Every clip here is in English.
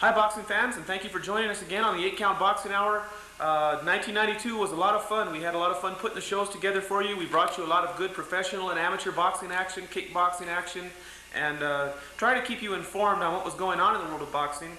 Hi boxing fans, and thank you for joining us again on the 8 Count Boxing Hour. 1992 was a lot of fun. We had a lot of fun putting the shows together for you. We brought you a lot of good professional and amateur boxing action, kickboxing action, and try to keep you informed on what was going on in the world of boxing.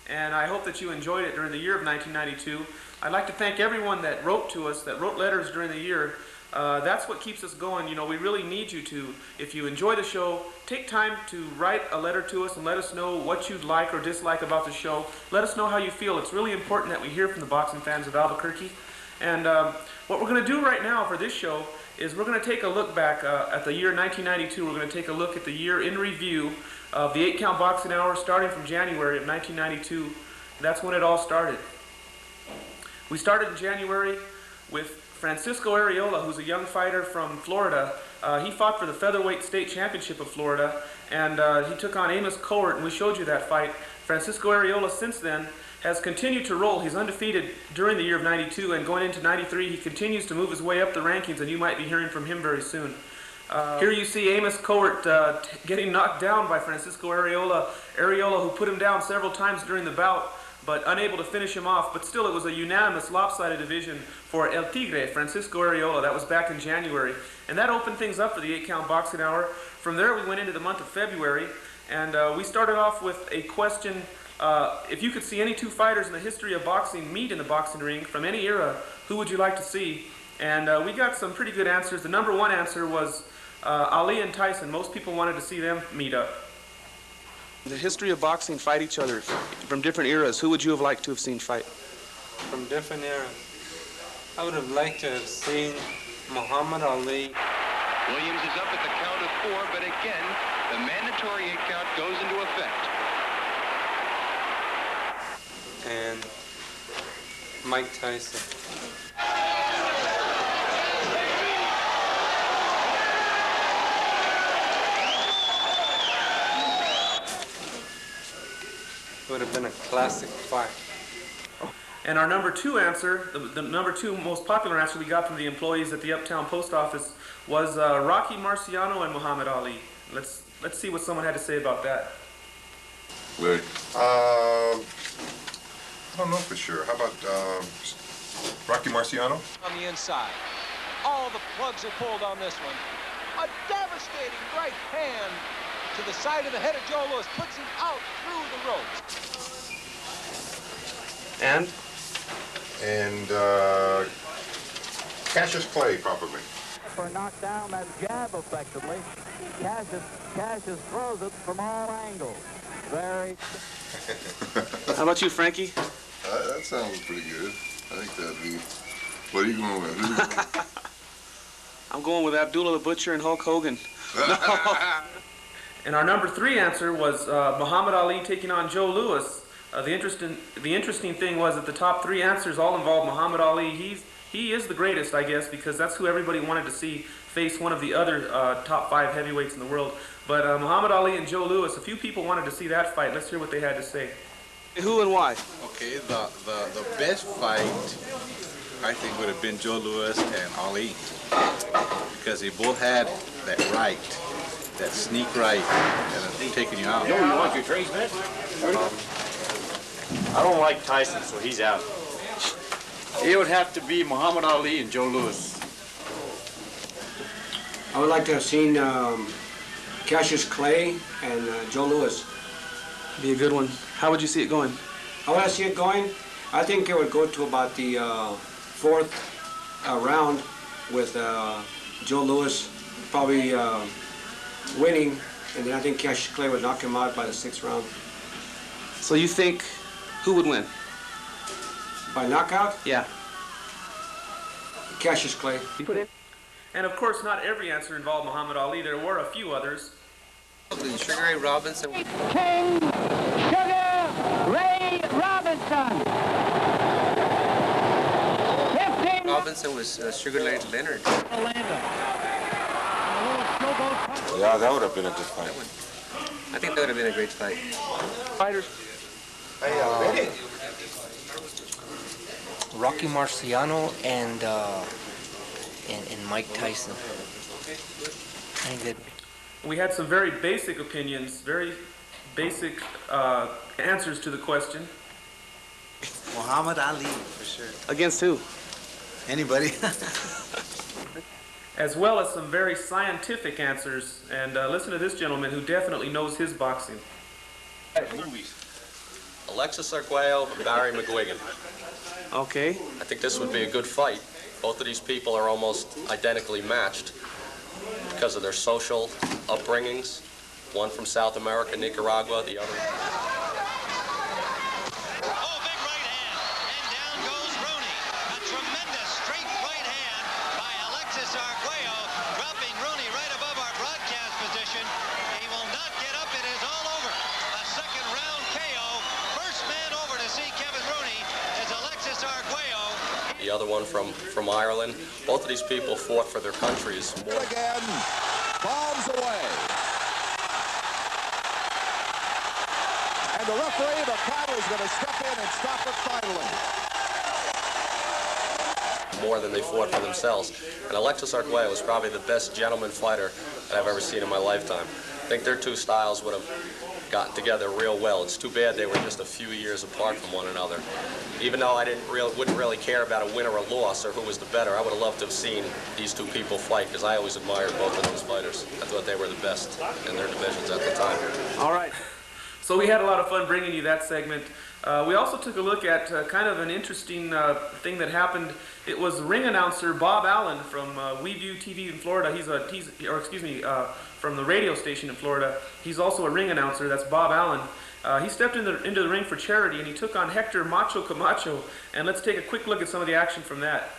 And I hope that you enjoyed it during the year of 1992. I'd like to thank everyone that wrote to us, that wrote letters during the year. That's what keeps us going. You know, we really need you to, if you enjoy the show, take time to write a letter to us and let us know what you'd like or dislike about the show. Let us know how you feel. It's really important that we hear from the boxing fans of Albuquerque. And what we're going to do right now for this show is we're going to take a look back at the year 1992. We're going to take a look at the year in review of the 8 Count Boxing Hour starting from January of 1992. That's when it all started. We started in January with Francisco Arreola, who's a young fighter from Florida. He fought for the featherweight state championship of Florida, and he took on Amos Cowart, and we showed you that fight. Francisco Arreola since then has continued to roll. He's undefeated during the year of 92, and going into 93, he continues to move his way up the rankings, and you might be hearing from him very soon. Here you see Amos Cowart getting knocked down by Francisco Arreola. Arreola, who put him down several times during the bout, but unable to finish him off. But still, it was a unanimous lopsided division for El Tigre, Francisco Arreola. That was back in January. And that opened things up for the 8 Count Boxing Hour. From there, we went into the month of February, and we started off with a question. If you could see any two fighters in the history of boxing meet in the boxing ring from any era, who would you like to see? And we got some pretty good answers. The number one answer was Ali and Tyson. Most people wanted to see them meet up. The history of boxing, fight each other from different eras. Who would you have liked to have seen fight? From different eras. I would have liked to have seen Muhammad Ali. Williams is up at the count of 4, but again, the mandatory 8 count goes into effect. And Mike Tyson. It would have been a classic fight. And our number two answer, the number two most popular answer we got from the employees at the Uptown Post Office was Rocky Marciano and Muhammad Ali. Let's see what someone had to say about that. Larry? I don't know for sure. How about Rocky Marciano? On the inside. All the plugs are pulled on this one. A devastating right hand to the side of the head of Joe Louis, puts him out through the ropes. And Cassius Clay, probably. For knock down that jab effectively. Cassius throws it from all angles. Very. How about you, Frankie? That sounds pretty good. I think that'd be. What are you going with? I'm going with Abdullah the Butcher and Hulk Hogan. And our number three answer was Muhammad Ali taking on Joe Louis. The interesting thing was that the top three answers all involved Muhammad Ali. He is the greatest, I guess, because that's who everybody wanted to see face one of the other top 5 heavyweights in the world. But Muhammad Ali and Joe Louis, a few people wanted to see that fight. Let's hear what they had to say. Who and why? Okay, the best fight, I think, would have been Joe Louis and Ali, because they both had that right, that sneak right, and taking you out. You want your drinks, man? I don't like Tyson, so he's out. It would have to be Muhammad Ali and Joe Louis. I would like to have seen Cassius Clay and Joe Louis. Be a good one. How would you see it going? How would I see it going? I think it would go to about the 4th round with Joe Louis probably winning, and then I think Cassius Clay would knock him out by the 6th round. So you think who would win? By knockout? Yeah. Cassius Clay. And of course, not every answer involved Muhammad Ali. There were a few others. Sugar Ray Robinson. King Sugar Ray Robinson. 15. Robinson was Sugar Ray Leonard. Yeah, that would have been a good fight. I think that would have been a great fight. Fighters. Rocky Marciano and Mike Tyson. I think that We had some very basic opinions, very basic answers to the question. Muhammad Ali, for sure. Against who? Anybody. As well as some very scientific answers. And listen to this gentleman who definitely knows his boxing. Movies. Alexis Arguello and Barry McGuigan. Okay. I think this would be a good fight. Both of these people are almost identically matched because of their social upbringings. One from South America, Nicaragua, the other. Oh, big right hand, and down goes Rooney. A tremendous straight right hand by Alexis Arguello, dropping Rooney right above our broadcast position. He will not get up. It is all over. A second round KO. First man over to see Kevin Rooney is Alexis Arguello. The other one from Ireland. Both of these people fought for their countries. More. Again, bombs away. And the referee, McConnell, is going to step in and stop it finally. More than they fought for themselves. And Alexis Arguello was probably the best gentleman fighter that I've ever seen in my lifetime. I think their two styles would have gotten together real well. It's too bad they were just a few years apart from one another. Even though I wouldn't really care about a win or a loss or who was the better, I would have loved to have seen these two people fight because I always admired both of those fighters. I thought they were the best in their divisions at the time. All right. So we had a lot of fun bringing you that segment. We also took a look at kind of an interesting thing that happened. It was ring announcer Bob Allen from WeView TV in Florida. From the radio station in Florida. He's also a ring announcer. That's Bob Allen. He stepped into the ring for charity, and he took on Hector Macho Camacho. And let's take a quick look at some of the action from that.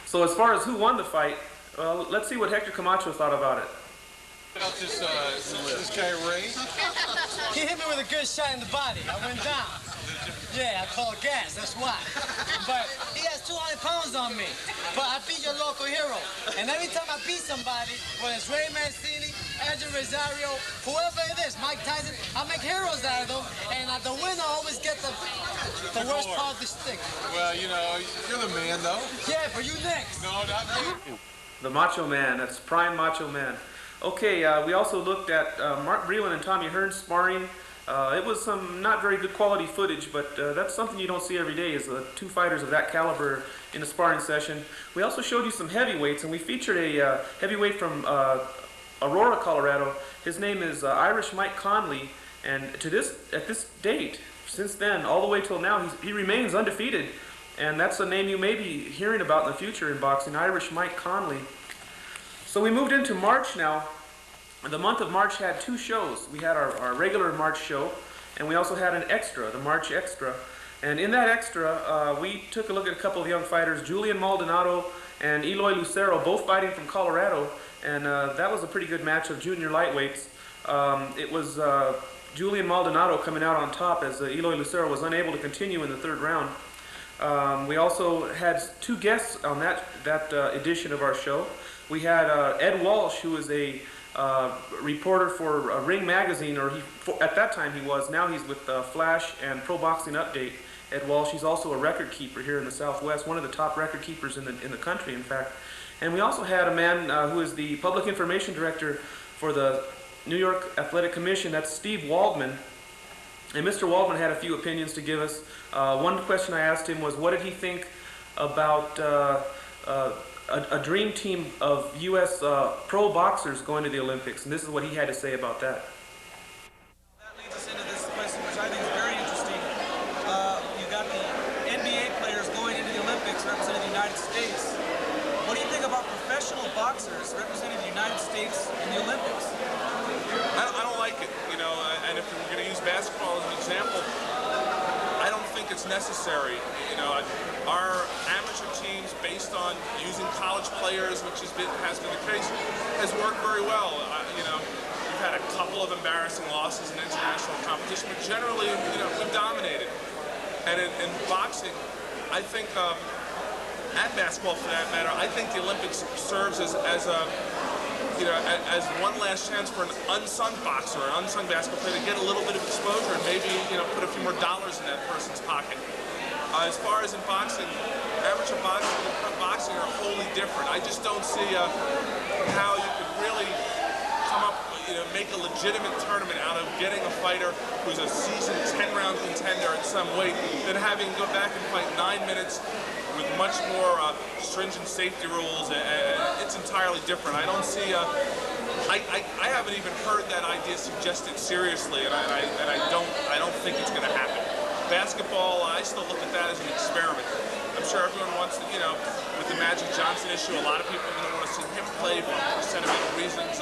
So as far as who won the fight, well, let's see what Hector Camacho thought about it. This guy Ray? He hit me with a good shot in the body. I went down. Yeah, I called gas, that's why. But he has 200 pounds on me. But I beat your local hero. And every time I beat somebody, whether it's Ray Mancini, Edgar Rosario, whoever it is, Mike Tyson, I make heroes out of them. And the winner always gets the worst part of the stick. Well, you know, you're the man, though. Yeah, but you next. No, not me. The Macho Man, that's Prime Macho Man. Okay, we also looked at Mark Breland and Tommy Hearns sparring. It was some not very good quality footage, but that's something you don't see every day, is two fighters of that caliber in a sparring session. We also showed you some heavyweights, and we featured a heavyweight from Aurora, Colorado. His name is Irish Mike Conley, and at this date, since then, all the way till now, he remains undefeated. And that's a name you may be hearing about in the future in boxing, Irish Mike Conley. So we moved into March now. The month of March had two shows. We had our regular March show, and we also had an extra, the March Extra. And in that extra, we took a look at a couple of young fighters, Julian Maldonado and Eloy Lucero, both fighting from Colorado. And that was a pretty good match of junior lightweights. It was Julian Maldonado coming out on top as Eloy Lucero was unable to continue in the third round. We also had two guests on that edition of our show. We had Ed Walsh, who is a reporter for Ring Magazine, at that time he was. Now he's with Flash and Pro Boxing Update. Ed Walsh, he's also a record keeper here in the Southwest, one of the top record keepers in the country, in fact. And we also had a man who is the public information director for the New York Athletic Commission. That's Steve Waldman. And Mr. Waldman had a few opinions to give us. One question I asked him was, what did he think about a dream team of U.S. pro boxers going to the Olympics? And this is what he had to say about that. That leads us into this question, which I think is very interesting. You've got the NBA players going into the Olympics representing the United States. What do you think about professional boxers representing the United States in the Olympics? I don't like it, you know, and if we're going to use basketball as an example, I don't think it's necessary. You know, our amateur teams, based on using college players, which has been the case, has worked very well. You know, we've had a couple of embarrassing losses in international competition, but generally, you know, we've dominated. And in boxing, I think, and basketball for that matter, I think the Olympics serves as a you know, as one last chance for an unsung boxer, an unsung basketball player to get a little bit of exposure and maybe, you know, put a few more dollars in that person's pocket. As far as in boxing, amateur boxing and pro boxing are wholly different. I just don't see how you could really come up, you know, make a legitimate tournament out of getting a fighter who's a seasoned 10-round contender at some weight than having to go back and fight 9 minutes with much more stringent safety rules, and it's entirely different. I don't see, I haven't even heard that idea suggested seriously, and I don't think it's going to happen. Basketball, I still look at that as an experiment. I'm sure everyone wants to, you know, with the Magic Johnson issue, a lot of people are going to want to see him play for sentimental reasons,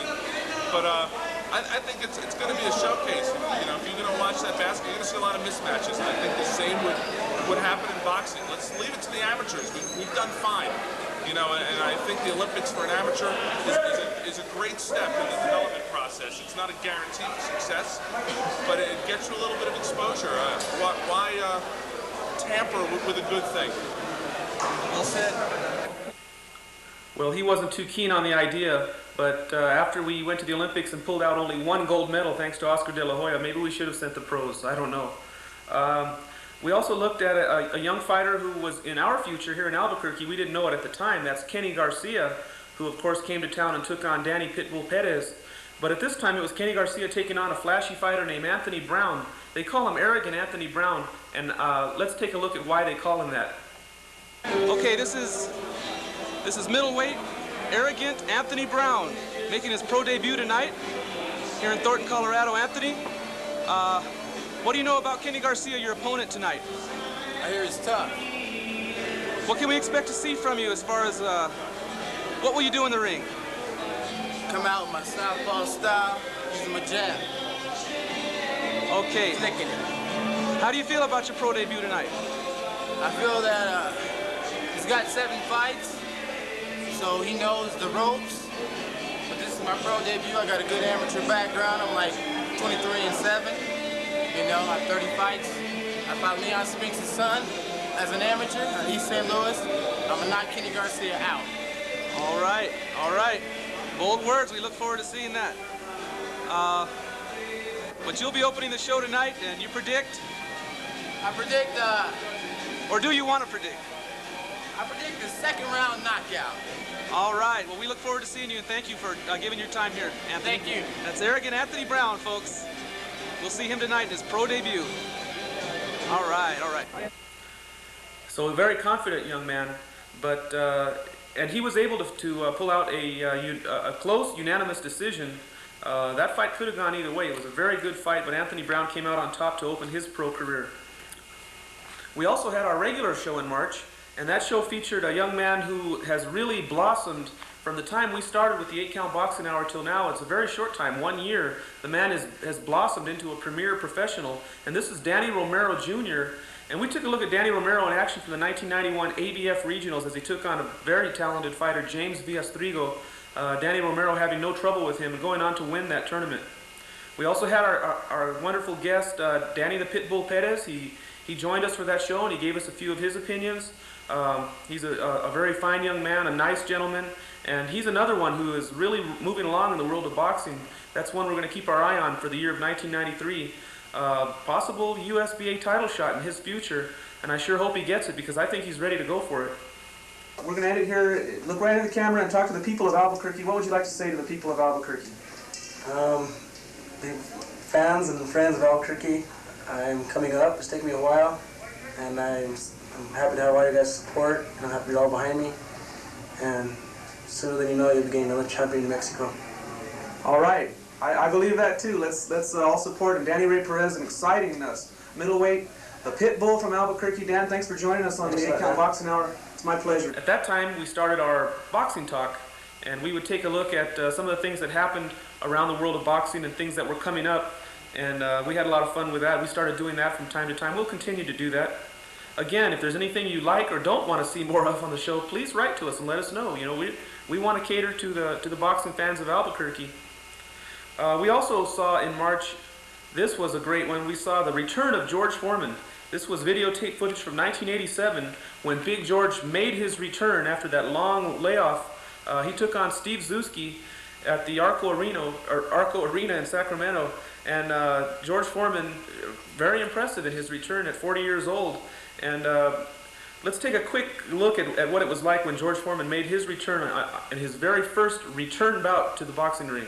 but I think it's going to be a showcase. You know, if you're going to watch that basketball, you're going to see a lot of mismatches, and I think the same would happen in boxing. Let's leave it to the amateurs. We've done fine, you know, and I think the Olympics for an amateur is a great step in the development process. It's not a guarantee for success, but it gets you a little bit of exposure. Why tamper with a good thing? Well said. Well, he wasn't too keen on the idea, but after we went to the Olympics and pulled out only 1 gold medal thanks to Oscar De La Hoya, maybe we should have sent the pros. I don't know. We also looked at a young fighter who was in our future here in Albuquerque. We didn't know it at the time. That's Kenny Garcia, who of course came to town and took on Danny Pitbull Perez. But at this time it was Kenny Garcia taking on a flashy fighter named Anthony Brown. They call him Arrogant Anthony Brown, and let's take a look at why they call him that. Okay, this is middleweight Arrogant Anthony Brown making his pro debut tonight here in Thornton, Colorado. Anthony, what do you know about Kenny Garcia, your opponent tonight? I hear he's tough. What can we expect to see from you as far as what will you do in the ring? Come out with my southpaw style, using my jab. Okay. Clicking it. How do you feel about your pro debut tonight? I feel that he's got 7 fights, so he knows the ropes. But this is my pro debut. I got a good amateur background. I'm like 23-7. You know, I have 30 fights. I fought Leon Spinks' son as an amateur in East St. Louis. I'm gonna knock Kenny Garcia out. All right, all right. Bold words. We look forward to seeing that. But you'll be opening the show tonight, and you predict? I predict, or do you want to predict? I predict the 2nd round knockout. All right. Well, we look forward to seeing you, and thank you for giving your time here, Anthony. Thank you. That's Arrogant Anthony Brown, folks. We'll see him tonight in his pro debut. All right, all right. So a very confident young man, but and he was able to pull out a close, unanimous decision. That fight could have gone either way. It was a very good fight, but Anthony Brown came out on top to open his pro career. We also had our regular show in March, and that show featured a young man who has really blossomed from the time we started with the 8-Count Boxing Hour till now. It's a very short time, 1 year. The man has blossomed into a premier professional, and this is Danny Romero Jr. And we took a look at Danny Romero in action from the 1991 ABF Regionals as he took on a very talented fighter, James Villastrigo. Danny Romero having no trouble with him and going on to win that tournament. We also had our wonderful guest, Danny the Pitbull Perez. He joined us for that show and he gave us a few of his opinions. He's a very fine young man, a nice gentleman, and he's another one who is really moving along in the world of boxing. That's one we're going to keep our eye on for the year of 1993. Possible USBA title shot in his future, and I sure hope he gets it because I think he's ready to go for it. We're going to end it here. Look right into the camera and talk to the people of Albuquerque. What would you like to say to the people of Albuquerque? The fans and friends of Albuquerque, I'm coming up. It's taken me a while, and I'm happy to have all your guys' support, and I'm happy you're all behind me. And sooner than you know, you'll be getting another champion in Mexico. All right. I believe that too. Let's all support him. Danny Ray Perez, an exciting middleweight, the Pitbull from Albuquerque. Dan, thanks for joining us on the 8-Count Boxing Hour. It's my pleasure. At that time, we started our boxing talk, and we would take a look at some of the things that happened around the world of boxing and things that were coming up, and we had a lot of fun with that. We started doing that from time to time. We'll continue to do that. Again, if there's anything you like or don't want to see more of on the show, please write to us and let us know. You know, we want to cater to the boxing fans of Albuquerque. We also saw in March, this was a great one, we saw the return of George Foreman. This was videotape footage from 1987 when Big George made his return after that long layoff. He took on Steve Zuski, at the Arco Arena in Sacramento, and George Foreman, very impressive in his return at 40 years old. And let's take a quick look at what it was like when George Foreman made his return in his very first return bout to the boxing ring.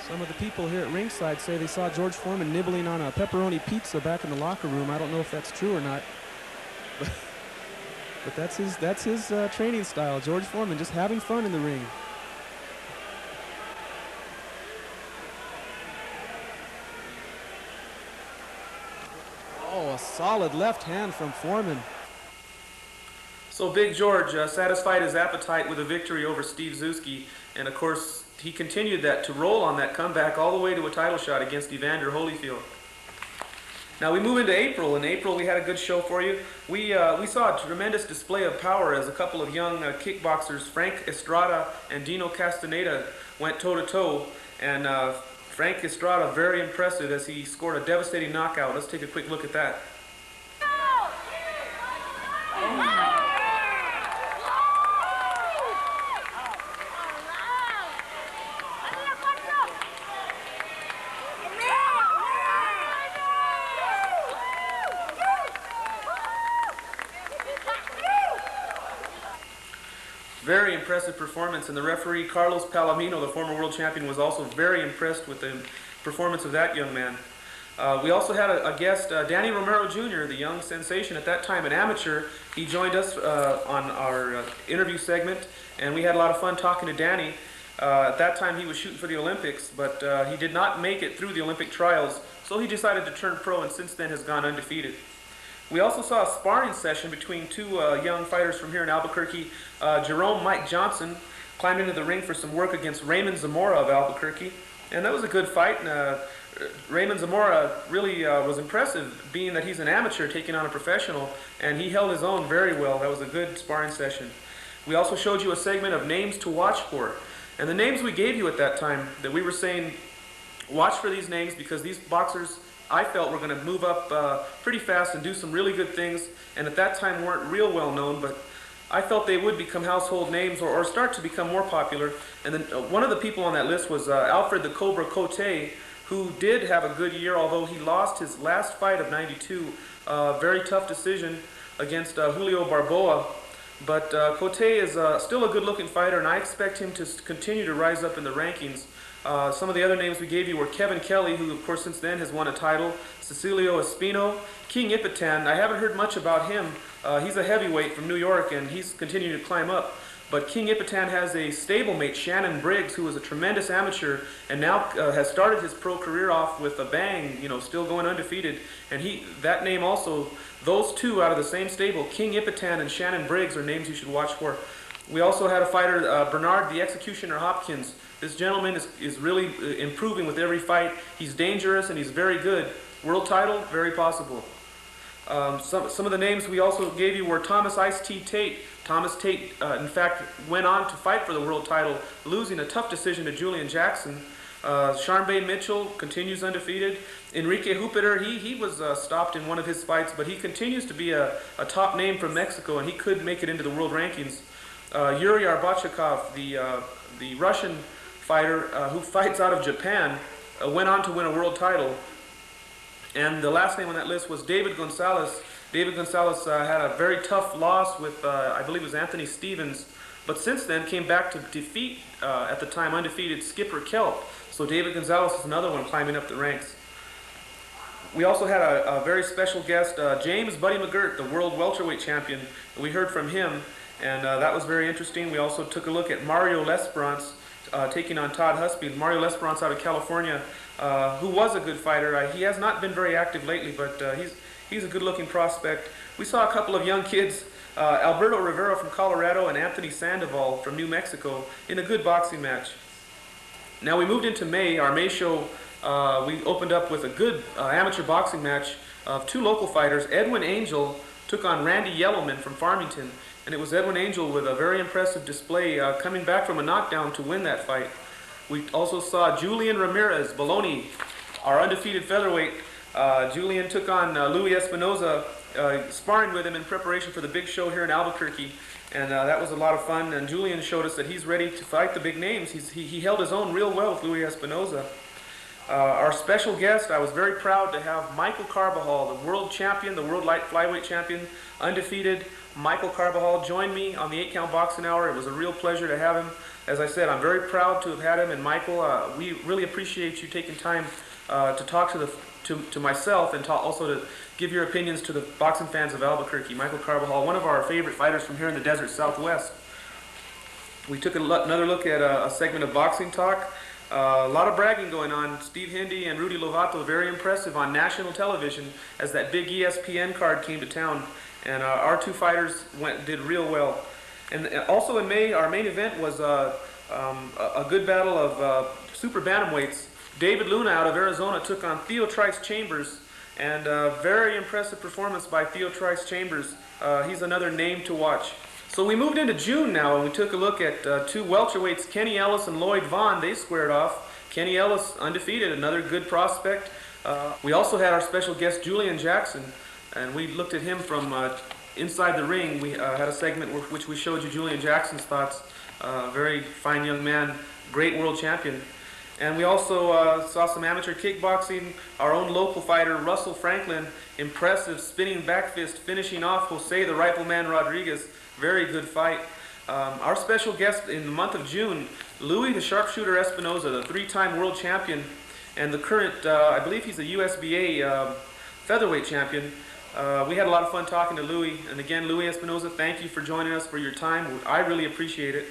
Some of the people here at ringside say they saw George Foreman nibbling on a pepperoni pizza back in the locker room. I don't know if that's true or not. But that's his training style. George Foreman just having fun in the ring. Oh, a solid left hand from Foreman. So Big George satisfied his appetite with a victory over Steve Zuski, and of course he continued that to roll on that comeback all the way to a title shot against Evander Holyfield. Now we move into April. In April we had a good show for you. We saw a tremendous display of power as a couple of young kickboxers, Frank Estrada and Dino Castaneda, went toe-to-toe. And Frank Estrada, very impressive as he scored a devastating knockout. Let's take a quick look at that. Very impressive performance, and the referee Carlos Palomino, the former world champion, was also very impressed with the performance of that young man. We also had a guest, Danny Romero Jr., the young sensation at that time, an amateur. He joined us on our interview segment, and we had a lot of fun talking to Danny. At that time he was shooting for the Olympics, but he did not make it through the Olympic trials, so he decided to turn pro, and since then has gone undefeated. We also saw a sparring session between two young fighters from here in Albuquerque. Jerome Mike Johnson climbed into the ring for some work against Raymond Zamora of Albuquerque, and that was a good fight. And, Raymond Zamora really was impressive, being that he's an amateur taking on a professional, and he held his own very well. That was a good sparring session. We also showed you a segment of names to watch for, and the names we gave you at that time, that we were saying, watch for these names because these boxers, I felt, were going to move up pretty fast and do some really good things, and at that time weren't real well known, but I felt they would become household names or start to become more popular. And then one of the people on that list was Alfred the Cobra Cote, who did have a good year, although he lost his last fight of '92. Very tough decision against Julio Barboa. But Cote is still a good-looking fighter, and I expect him to continue to rise up in the rankings. Some of the other names we gave you were Kevin Kelly, who of course since then has won a title, Cecilio Espino, King Ipitan. I haven't heard much about him. He's a heavyweight from New York, and he's continuing to climb up. But King Ipitan has a stablemate, Shannon Briggs, who was a tremendous amateur and now has started his pro career off with a bang, you know, still going undefeated. And that name also, those two out of the same stable, King Ipitan and Shannon Briggs, are names you should watch for. We also had a fighter, Bernard the Executioner Hopkins. This gentleman is really improving with every fight. He's dangerous and he's very good. World title, very possible. Some of the names we also gave you were Thomas Ice-T Tate. Thomas Tate, in fact, went on to fight for the world title, losing a tough decision to Julian Jackson. Charmbe Mitchell continues undefeated. Enrique Jupiter, he was stopped in one of his fights, but he continues to be a top name from Mexico, and he could make it into the world rankings. Yuri Arbachakov, the Russian fighter who fights out of Japan, went on to win a world title. And the last name on that list was David Gonzalez. David Gonzalez had a very tough loss with, I believe it was Anthony Stevens, but since then came back to defeat, at the time, undefeated Skipper Kelp. So David Gonzalez is another one climbing up the ranks. We also had a very special guest, James Buddy McGirt, the world welterweight champion. We heard from him, and that was very interesting. We also took a look at Mario Lesperance taking on Todd Husby. Mario Lesperance out of California, who was a good fighter. He has not been very active lately, but he's a good-looking prospect. We saw a couple of young kids, Alberto Rivera from Colorado and Anthony Sandoval from New Mexico, in a good boxing match. Now we moved into May. Our May show, we opened up with a good amateur boxing match of two local fighters. Edwin Angel took on Randy Yellowman from Farmington, and it was Edwin Angel with a very impressive display coming back from a knockdown to win that fight. We also saw Julian Ramirez, Bologna, our undefeated featherweight. Julian took on Louis Espinoza, sparring with him in preparation for the big show here in Albuquerque. And that was a lot of fun, and Julian showed us that he's ready to fight the big names. He held his own real well with Luis Espinoza. Our special guest, I was very proud to have Michael Carbajal, the world champion, the world light flyweight champion, undefeated. Michael Carbajal joined me on the 8-Count Boxing Hour. It was a real pleasure to have him. As I said, I'm very proud to have had him, and Michael, we really appreciate you taking time to talk to myself and also to give your opinions to the boxing fans of Albuquerque. Michael Carbajal, one of our favorite fighters from here in the desert Southwest. We took another look at a segment of Boxing Talk. A lot of bragging going on. Steve Hindi and Rudy Lovato, very impressive on national television as that big ESPN card came to town. And our two fighters did real well. And also in May, our main event was a good battle of super bantamweights. David Luna out of Arizona took on Theo Trice Chambers, and very impressive performance by Theo Trice Chambers. He's another name to watch. So we moved into June now, and we took a look at two welterweights, Kenny Ellis and Lloyd Vaughn. They squared off. Kenny Ellis undefeated, another good prospect. We also had our special guest Julian Jackson, and we looked at him from inside the ring. We had a segment which we showed you Julian Jackson's thoughts. Very fine young man, great world champion. And we also saw some amateur kickboxing. Our own local fighter, Russell Franklin, impressive spinning back fist, finishing off Jose the Rifleman Rodriguez. Very good fight. Our special guest in the month of June, Louis the Sharpshooter Espinoza, the 3-time world champion, and the current, I believe he's a USBA featherweight champion. We had a lot of fun talking to Louis. And again, Louis Espinoza, thank you for joining us, for your time. I really appreciate it.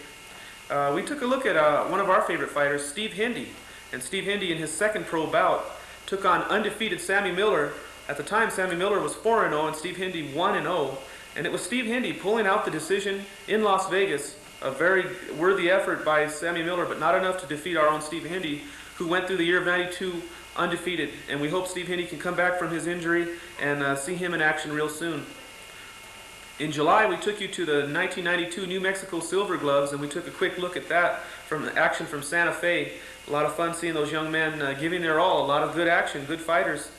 We took a look at one of our favorite fighters, Steve Hindi. And Steve Hindi, in his second pro bout, took on undefeated Sammy Miller. At the time, Sammy Miller was 4-0 and Steve Hindi 1-0. And it was Steve Hindi pulling out the decision in Las Vegas. A very worthy effort by Sammy Miller, but not enough to defeat our own Steve Hindi, who went through the year of '92 undefeated. And we hope Steve Hindi can come back from his injury and see him in action real soon. In July, we took you to the 1992 New Mexico Silver Gloves, and we took a quick look at that from the action from Santa Fe. A lot of fun seeing those young men giving their all. A lot of good action, good fighters.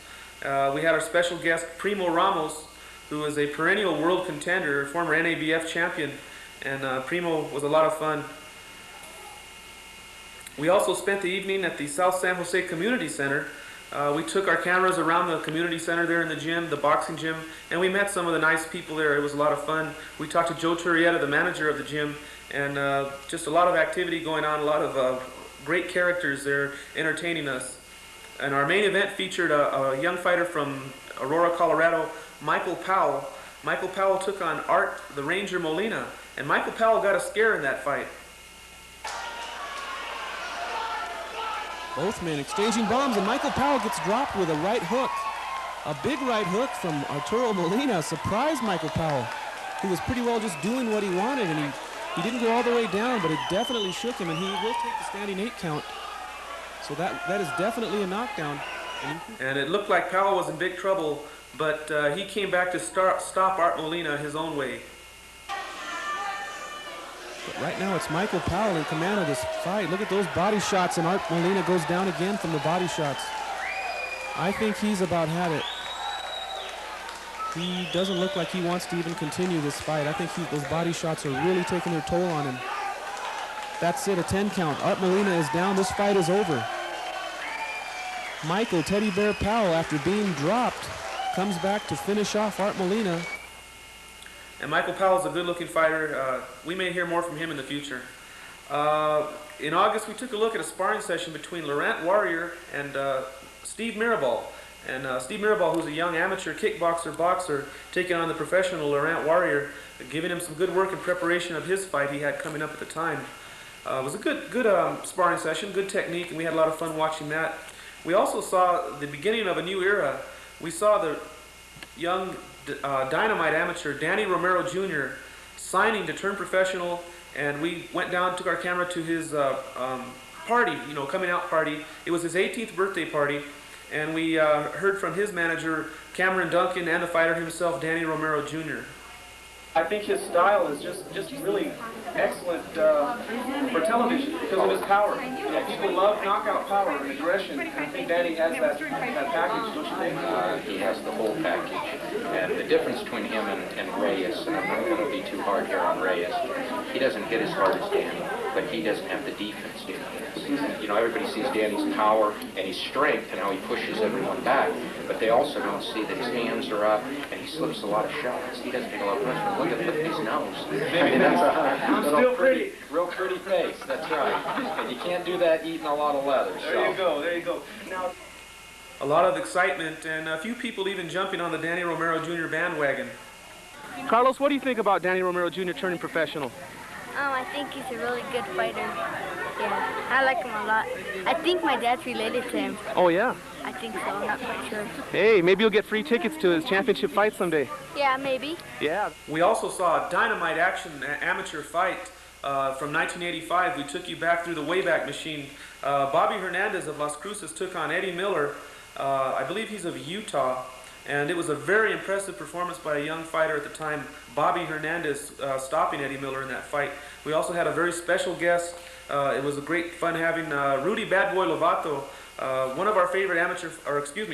We had our special guest, Primo Ramos, who is a perennial world contender, former NABF champion, and Primo was a lot of fun. We also spent the evening at the South San Jose Community Center. We took our cameras around the community center there in the gym, the boxing gym, and we met some of the nice people there. It was a lot of fun. We talked to Joe Turrieta, the manager of the gym, and just a lot of activity going on, a lot of great characters there entertaining us. And our main event featured a young fighter from Aurora, Colorado, Michael Powell. Michael Powell took on Art the Ranger Molina, and Michael Powell got a scare in that fight. Both men exchanging bombs, and Michael Powell gets dropped with a right hook. A big right hook from Arturo Molina surprised Michael Powell, who was pretty well just doing what he wanted, and he didn't go all the way down, but it definitely shook him, and he will take the standing 8 count. So that is definitely a knockdown. And it looked like Powell was in big trouble, but he came back to stop Art Molina his own way. But right now it's Michael Powell in command of this fight. Look at those body shots, and Art Molina goes down again from the body shots. I think he's about had it. He doesn't look like he wants to even continue this fight. I think those body shots are really taking their toll on him. That's it, a 10 count. Art Molina is down. This fight is over. Michael Teddy Bear Powell, after being dropped, comes back to finish off Art Molina. And Michael Powell's a good-looking fighter. We may hear more from him in the future. In August, we took a look at a sparring session between Laurent Warrior and Steve Mirabal. And Steve Mirabal, who's a young amateur boxer, taking on the professional Laurent Warrior, giving him some good work in preparation of his fight he had coming up at the time. It was a good sparring session, good technique, and we had a lot of fun watching that. We also saw the beginning of a new era. We saw the young dynamite amateur Danny Romero Jr. signing to turn professional, and we went down, took our camera to his party, coming out party. It was his 18th birthday party, and we heard from his manager, Cameron Duncan, and the fighter himself, Danny Romero Jr. I think his style is just really excellent for television because of his power. You know, people love knockout power and aggression, and I think Danny has that package, don't you think? He has the whole package. And the difference between him and Reyes, and I'm not going to be too hard here on Reyes, he doesn't hit as hard as Danny, but he doesn't have the defense Danny has. You know, everybody sees Danny's power and his strength and how he pushes everyone back, but they also don't see that his hands are up and he slips a lot of shots. He doesn't take a lot of pressure. Look at his nose. I mean, that's still pretty. Real pretty face, that's right. And you can't do that eating a lot of leather. There you go, there you go. Now, a lot of excitement and a few people even jumping on the Danny Romero Jr. bandwagon. Carlos, what do you think about Danny Romero Jr. turning professional? I think he's a really good fighter. Yeah, I like him a lot. I think my dad's related to him. Oh, yeah? I think so, I'm not quite sure. Hey, maybe you'll get free tickets to his championship fight someday. Yeah, maybe. Yeah. We also saw a dynamite action amateur fight from 1985. We took you back through the Wayback Machine. Bobby Hernandez of Las Cruces took on Eddie Miller. I believe he's of Utah. And it was a very impressive performance by a young fighter at the time, Bobby Hernandez, stopping Eddie Miller in that fight. We also had a very special guest. It was a great fun having Rudy Bad Boy Lovato, one of our favorite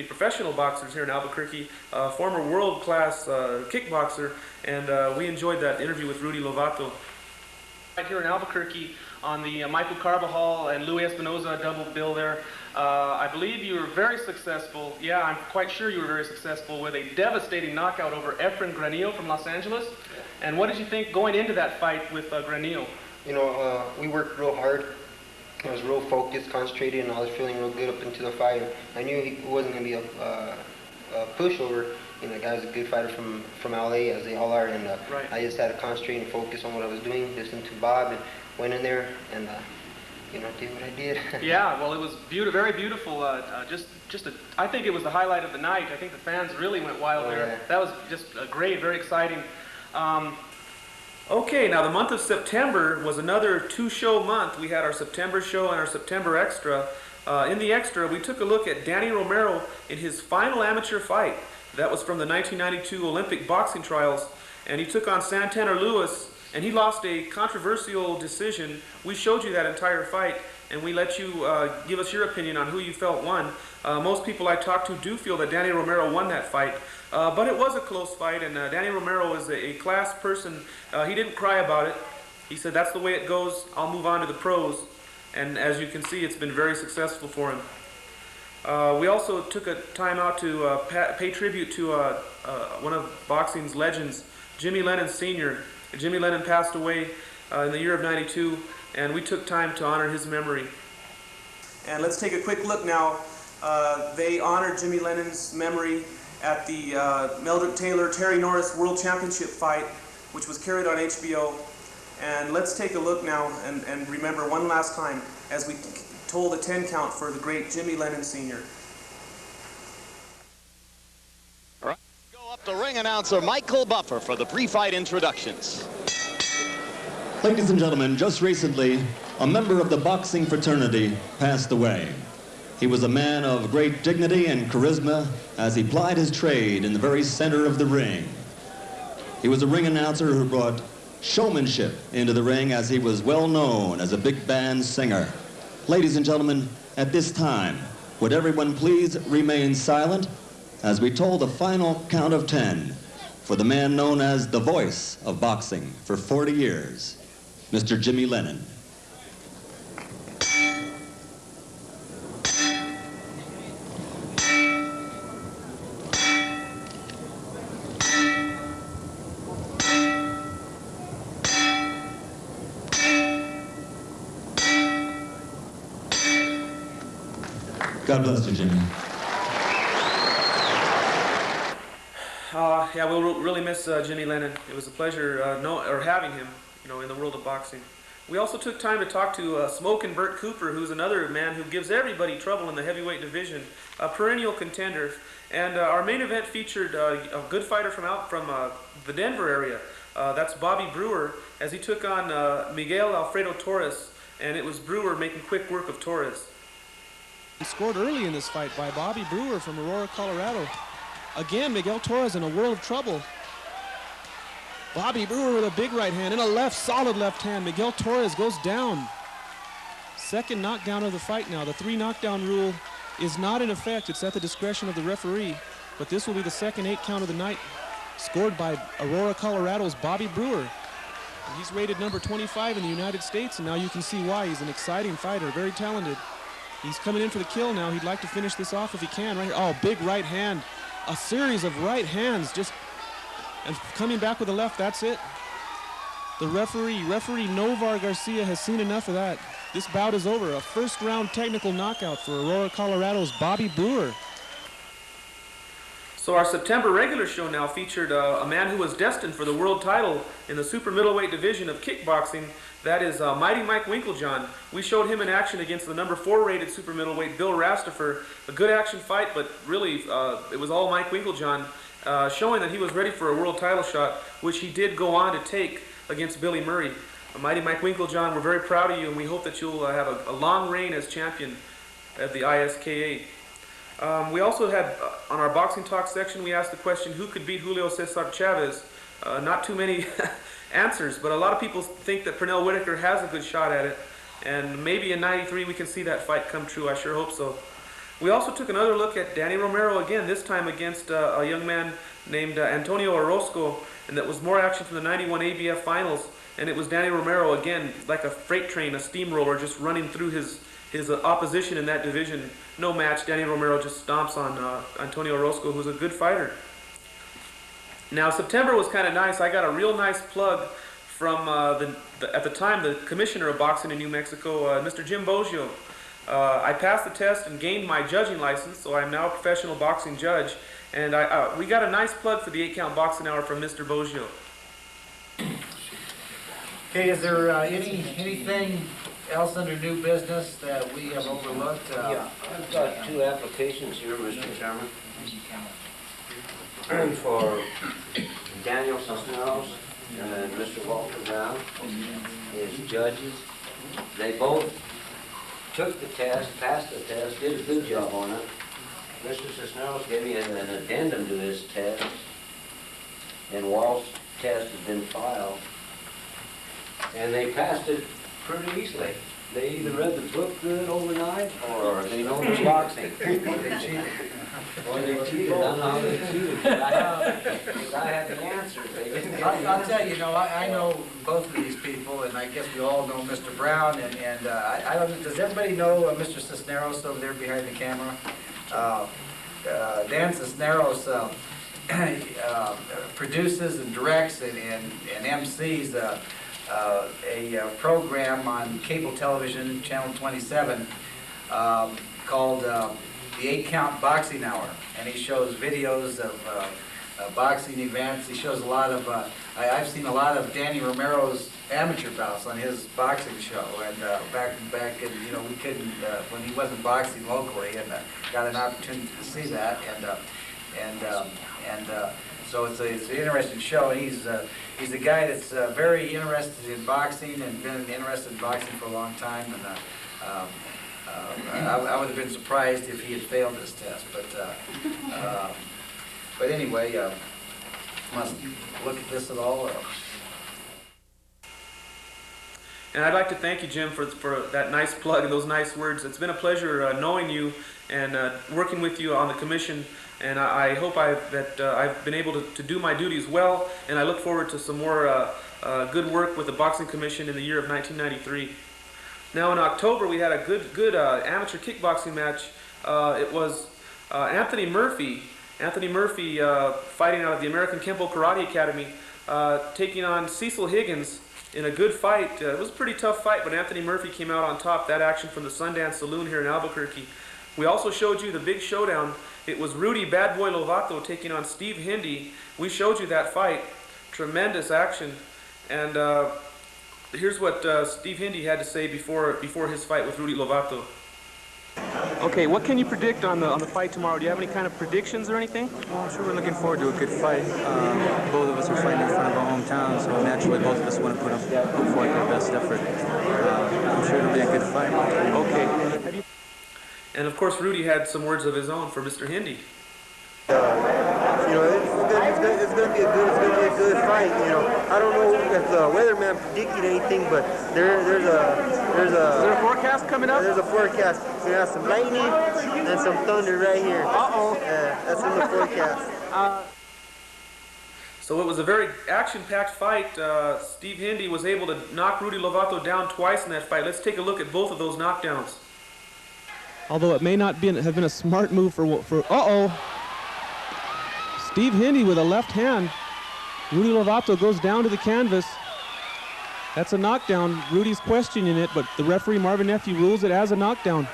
professional boxers here in Albuquerque, former world-class kickboxer, and we enjoyed that interview with Rudy Lovato. Right here in Albuquerque on the Michael Carbajal and Louis Espinoza double bill there. I believe you were very successful. Yeah, I'm quite sure you were very successful with a devastating knockout over Efren Granillo from Los Angeles. And what did you think going into that fight with Granillo? You know, we worked real hard. I was real focused, concentrated, and I was feeling real good up into the fight. I knew he wasn't going to be a pushover. You know, the guy's a good fighter from LA, as they all are, and right. I just had to concentrate and focus on what I was doing, listen to Bob, and went in there and you know, did what I did. Yeah, well, it was very beautiful. I think it was the highlight of the night. I think the fans really went wild there. Yeah. That was just great, very exciting. Okay, now the month of September was another two-show month. We had our September show and our September Extra. In the Extra, we took a look at Danny Romero in his final amateur fight. That was from the 1992 Olympic boxing trials, and he took on Santana Lewis, and he lost a controversial decision. We showed you that entire fight, and we let you give us your opinion on who you felt won. Most people I talked to do feel that Danny Romero won that fight, but it was a close fight, and Danny Romero is a class person. He didn't cry about it. He said, that's the way it goes. I'll move on to the pros. And as you can see, it's been very successful for him. We also took a time out to pay tribute to one of boxing's legends, Jimmy Lennon Sr. Jimmy Lennon passed away in the year of '92, and we took time to honor his memory. And let's take a quick look now. They honored Jimmy Lennon's memory at the Meldrick Taylor-Terry Norris World Championship fight, which was carried on HBO. And let's take a look now and remember one last time as we told a 10 count for the great Jimmy Lennon Sr. The ring announcer Michael Buffer for the pre-fight introductions. Ladies and gentlemen, just recently, a member of the boxing fraternity passed away. He was a man of great dignity and charisma as he plied his trade in the very center of the ring. He was a ring announcer who brought showmanship into the ring, as he was well known as a big band singer. Ladies and gentlemen, at this time, would everyone please remain silent as we toll the final count of 10 for the man known as the voice of boxing for 40 years, Mr. Jimmy Lennon. God bless you, Jimmy. Yeah, we'll really miss Jimmy Lennon. It was a pleasure having him, in the world of boxing. We also took time to talk to Smokin' Bert Cooper, who's another man who gives everybody trouble in the heavyweight division, a perennial contender. And our main event featured a good fighter from the Denver area. That's Bobby Brewer, as he took on Miguel Alfredo Torres, and it was Brewer making quick work of Torres. He scored early in this fight by Bobby Brewer from Aurora, Colorado. Again, Miguel Torres in a world of trouble. Bobby Brewer with a big right hand and a left, solid left hand. Miguel Torres goes down. Second knockdown of the fight now. The 3 knockdown rule is not in effect. It's at the discretion of the referee. But this will be the second 8 count of the night, scored by Aurora, Colorado's Bobby Brewer. He's rated number 25 in the United States, and now you can see why. He's an exciting fighter, very talented. He's coming in for the kill now. He'd like to finish this off if he can. Right here. Oh, big right hand. A series of right hands, just and coming back with the left. That's it. The referee Novar Garcia has seen enough of that. This bout is over. A first-round technical knockout for Aurora, Colorado's Bobby Brewer. So our September regular show now featured a man who was destined for the world title in the super middleweight division of kickboxing. That is Mighty Mike Winkeljohn. We showed him in action against the number 4 rated super middleweight Bill Rastafer. A good action fight, but really it was all Mike Winkeljohn, showing that he was ready for a world title shot, which he did go on to take against Billy Murray. Mighty Mike Winkeljohn, we're very proud of you, and we hope that you'll have a long reign as champion of the ISKA. We also had, on our Boxing Talk section, we asked the question, who could beat Julio Cesar Chavez? Not too many answers, but a lot of people think that Pernell Whitaker has a good shot at it, and maybe in '93 we can see that fight come true. I sure hope so. We also took another look at Danny Romero again, this time against a young man named Antonio Orozco, and that was more action from the '91 ABF finals, and it was Danny Romero again, like a freight train, a steamroller, just running through his opposition in that division. No match. Danny Romero just stomps on Antonio Orozco, who's a good fighter. Now, September was kind of nice. I got a real nice plug from, at the time, the commissioner of boxing in New Mexico, Mr. Jim Boggio. I passed the test and gained my judging license, so I'm now a professional boxing judge. And we got a nice plug for the 8 count boxing hour from Mr. Boggio. Okay, is there anything else under new business that we have overlooked? Yeah, I've got 2 applications here, Mr. Chairman, for Daniel Cisneros and Mr. Walter Brown as judges. They both took the test, passed the test, did a good job on it. Mr. Cisneros gave me an addendum to his test, and Walt's test has been filed, and they passed it pretty easily. They either read the book good overnight, or they know the boxing. They cheated. Or they cheated. I don't know how they cheated. Because I had the answers. They didn't. I'll tell you, I know both of these people, and I guess we all know Mr. Brown, and I don't know, does everybody know Mr. Cisneros over there behind the camera? Dan Cisneros produces and directs and MCs a program on cable television, Channel 27, called the 8 Count Boxing Hour. And he shows videos of boxing events. He shows a lot of, I've seen a lot of Danny Romero's amateur bouts on his boxing show. And back in, we couldn't, when he wasn't boxing locally, and got an opportunity to see that. So it's an interesting show. He's a guy that's very interested in boxing and been interested in boxing for a long time. And I would have been surprised if he had failed this test. But anyway, must look at this at all. And I'd like to thank you, Jim, for that nice plug and those nice words. It's been a pleasure knowing you and working with you on the commission. And I hope that I've been able to do my duties well, and I look forward to some more good work with the Boxing Commission in the year of 1993. Now in October we had a good amateur kickboxing match. It was Anthony Murphy fighting out of the American Kempo Karate Academy, taking on Cecil Higgins in a good fight. It was a pretty tough fight, but Anthony Murphy came out on top. That action from the Sundance Saloon here in Albuquerque. We also showed you the big showdown. It was Rudy Bad Boy Lovato taking on Steve Hindy. We showed you that fight. Tremendous action. And here's what Steve Hindy had to say before his fight with Rudy Lovato. Okay, what can you predict on the fight tomorrow? Do you have any kind of predictions or anything? Well, I'm sure we're looking forward to a good fight. Both of us are fighting in front of our hometown, so naturally both of us want to put forth our best effort. I'm sure it'll be a good fight. Okay. And of course, Rudy had some words of his own for Mr. Hindy. It's it's gonna be a good fight. You know, I don't know if the weatherman predicted anything, but there's a. Is there a forecast coming up? There's a forecast. We're gonna have some lightning and some thunder right here. Uh-oh. That's in the forecast. So it was a very action-packed fight. Steve Hindi was able to knock Rudy Lovato down twice in that fight. Let's take a look at both of those knockdowns. Although it may not have been a smart move for uh-oh. Steve Hindi with a left hand. Rudy Lovato goes down to the canvas. That's a knockdown. Rudy's questioning it, but the referee, Marvin Nephew, rules it as a knockdown.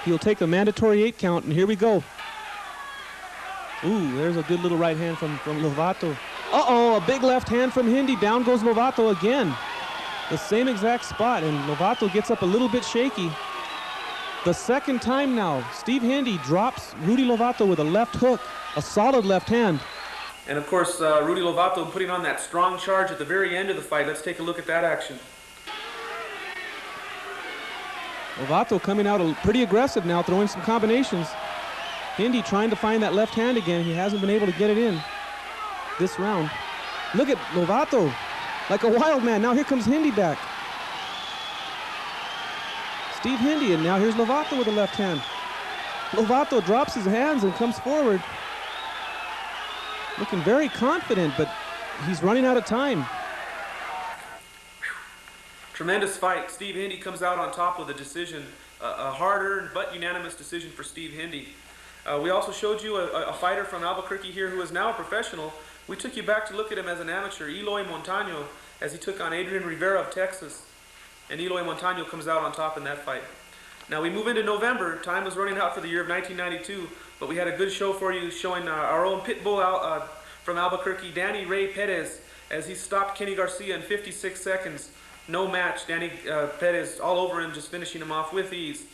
He'll take the mandatory 8 count, and here we go. Ooh, there's a good little right hand from Lovato. Uh-oh, a big left hand from Hindi. Down goes Lovato again. The same exact spot, and Lovato gets up a little bit shaky. The second time now, Steve Hindi drops Rudy Lovato with a left hook, a solid left hand. And of course, Rudy Lovato putting on that strong charge at the very end of the fight. Let's take a look at that action. Lovato coming out pretty aggressive now, throwing some combinations. Hindi trying to find that left hand again. He hasn't been able to get it in this round. Look at Lovato, like a wild man. Now here comes Hindi back. Steve Hindi, and now here's Lovato with a left hand. Lovato drops his hands and comes forward. Looking very confident, but he's running out of time. Tremendous fight. Steve Hindi comes out on top with a decision, a hard-earned but unanimous decision for Steve Hindi. We also showed you a fighter from Albuquerque here who is now a professional. We took you back to look at him as an amateur, Eloy Montano, as he took on Adrian Rivera of Texas. And Eloy Montano comes out on top in that fight. Now we move into November. Time was running out for the year of 1992, but we had a good show for you showing our own pit bull from Albuquerque, Danny Ray Perez, as he stopped Kenny Garcia in 56 seconds. No match. Danny Perez all over him, just finishing him off with ease.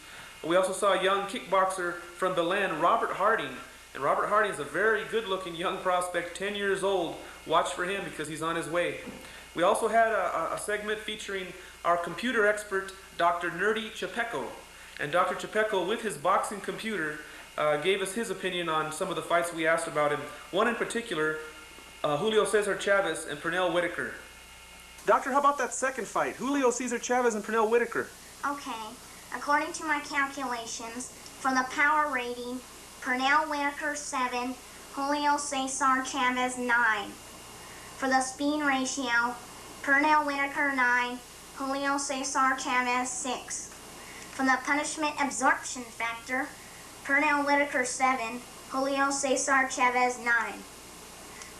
We also saw a young kickboxer from Belen, Robert Harding. And Robert Harding is a very good-looking young prospect, 10 years old. Watch for him because he's on his way. We also had a segment featuring our computer expert, Dr. Nerdy Chapecco. And Dr. Chapecco, with his boxing computer, gave us his opinion on some of the fights we asked about him. One in particular, Julio Cesar Chavez and Pernell Whitaker. Doctor, how about that second fight? Julio Cesar Chavez and Pernell Whitaker. Okay. According to my calculations, for the power rating, Pernell Whitaker 7, Julio Cesar Chavez 9. For the speed ratio, Pernell Whitaker 9, Julio Cesar Chavez 6. For the punishment absorption factor, Pernell Whitaker 7, Julio Cesar Chavez 9.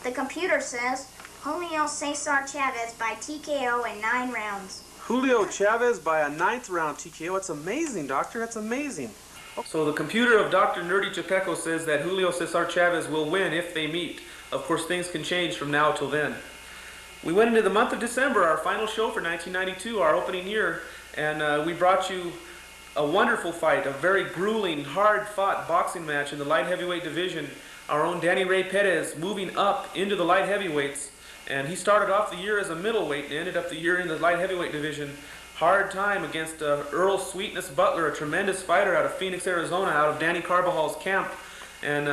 The computer says Julio Cesar Chavez by TKO in 9 rounds. Julio Chavez by a 9th round TKO. That's amazing, Doctor. That's amazing. So the computer of Dr. Nerdy Chapecco says that Julio Cesar Chavez will win if they meet. Of course, things can change from now till then. We went into the month of December, our final show for 1992, our opening year, and we brought you a wonderful fight, a very grueling, hard-fought boxing match in the light heavyweight division. Our own Danny Ray Perez moving up into the light heavyweights, and he started off the year as a middleweight and ended up the year in the light heavyweight division. Hard time against Earl Sweetness Butler, a tremendous fighter out of Phoenix, Arizona, out of Danny Carvajal's camp, and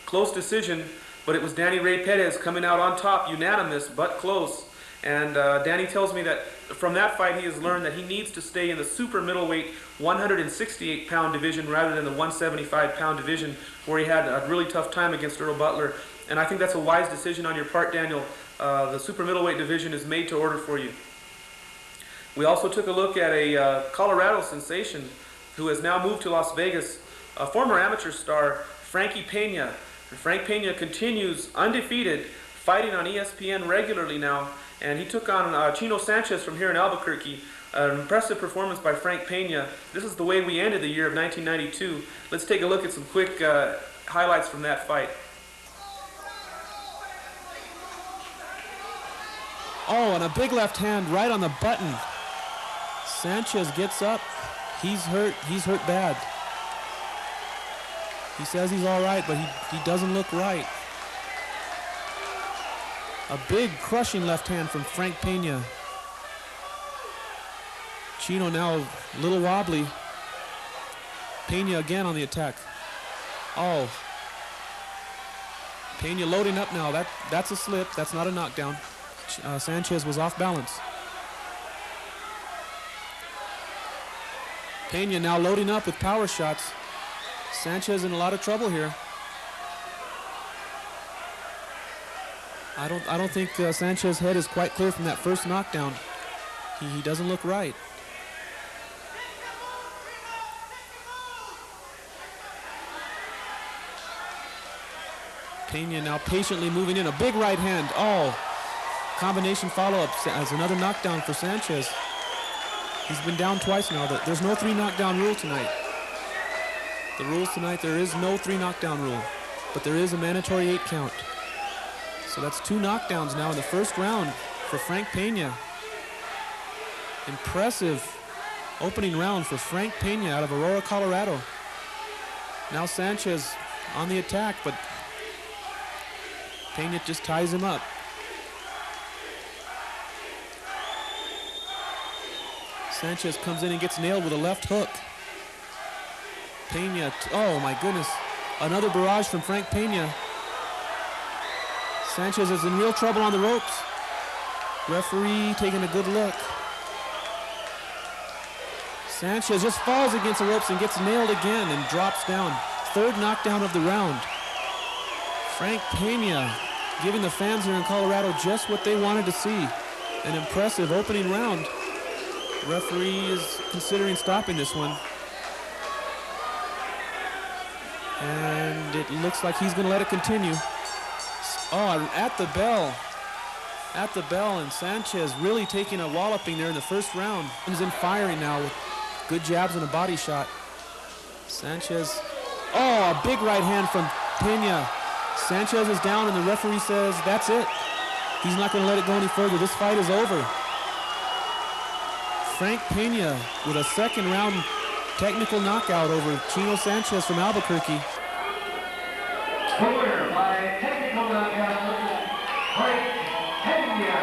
close decision, but it was Danny Ray Perez coming out on top, unanimous but close. And Danny tells me that from that fight he has learned that he needs to stay in the super middleweight 168-pound division rather than the 175-pound division where he had a really tough time against Earl Butler. And I think that's a wise decision on your part, Daniel. The super middleweight division is made to order for you. We also took a look at a Colorado sensation who has now moved to Las Vegas, a former amateur star, Frankie Pena. And Frank Pena continues undefeated, fighting on ESPN regularly now, and he took on Chino Sanchez from here in Albuquerque. An impressive performance by Frank Pena. This is the way we ended the year of 1992. Let's take a look at some quick highlights from that fight. Oh, and a big left hand right on the button. Sanchez gets up. He's hurt bad. He says he's all right, but he doesn't look right. A big crushing left hand from Frank Pena. Chino now a little wobbly. Pena again on the attack. Oh. Pena loading up now. That's a slip. That's not a knockdown. Sanchez was off balance. Pena now loading up with power shots. Sanchez in a lot of trouble here. I don't think Sanchez's head is quite clear from that first knockdown. He doesn't look right. Pena now patiently moving in. A big right hand. Oh, combination follow-up as another knockdown for Sanchez. He's been down twice now. There's no 3 knockdown rule tonight. The rules tonight, there is no 3 knockdown rule, but there is a mandatory 8 count. So that's 2 knockdowns now in the first round for Frank Pena. Impressive opening round for Frank Pena out of Aurora, Colorado. Now Sanchez on the attack, but Pena just ties him up. Sanchez comes in and gets nailed with a left hook. Pena, oh my goodness. Another barrage from Frank Pena. Sanchez is in real trouble on the ropes. Referee taking a good look. Sanchez just falls against the ropes and gets nailed again and drops down. 3rd knockdown of the round. Frank Pena giving the fans here in Colorado just what they wanted to see. An impressive opening round. Referee is considering stopping this one. And it looks like he's going to let it continue. Oh, at the bell. At the bell, and Sanchez really taking a walloping there in the first round. He's in firing now with good jabs and a body shot. Sanchez, oh, a big right hand from Pena. Sanchez is down and the referee says, that's it. He's not going to let it go any further. This fight is over. Frank Pena with a 2nd round technical knockout over Chino Sanchez from Albuquerque. Winner by technical knockout, Frank Pena.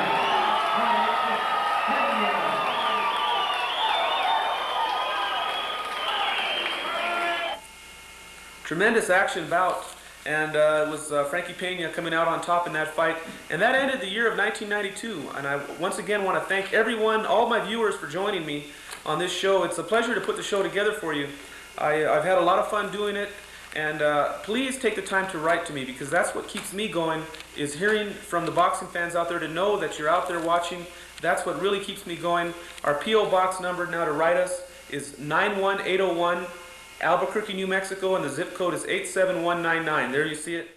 Tremendous action bout, and it was Frankie Pena coming out on top in that fight, and that ended the year of 1992. And I once again want to thank everyone, all my viewers, for joining me on this show. It's a pleasure to put the show together for you. I've had a lot of fun doing it, and please take the time to write to me, because that's what keeps me going, is hearing from the boxing fans out there, to know that you're out there watching. That's what really keeps me going. Our P.O. Box number now to write us is 91801, Albuquerque, New Mexico, and the zip code is 87199. There you see it.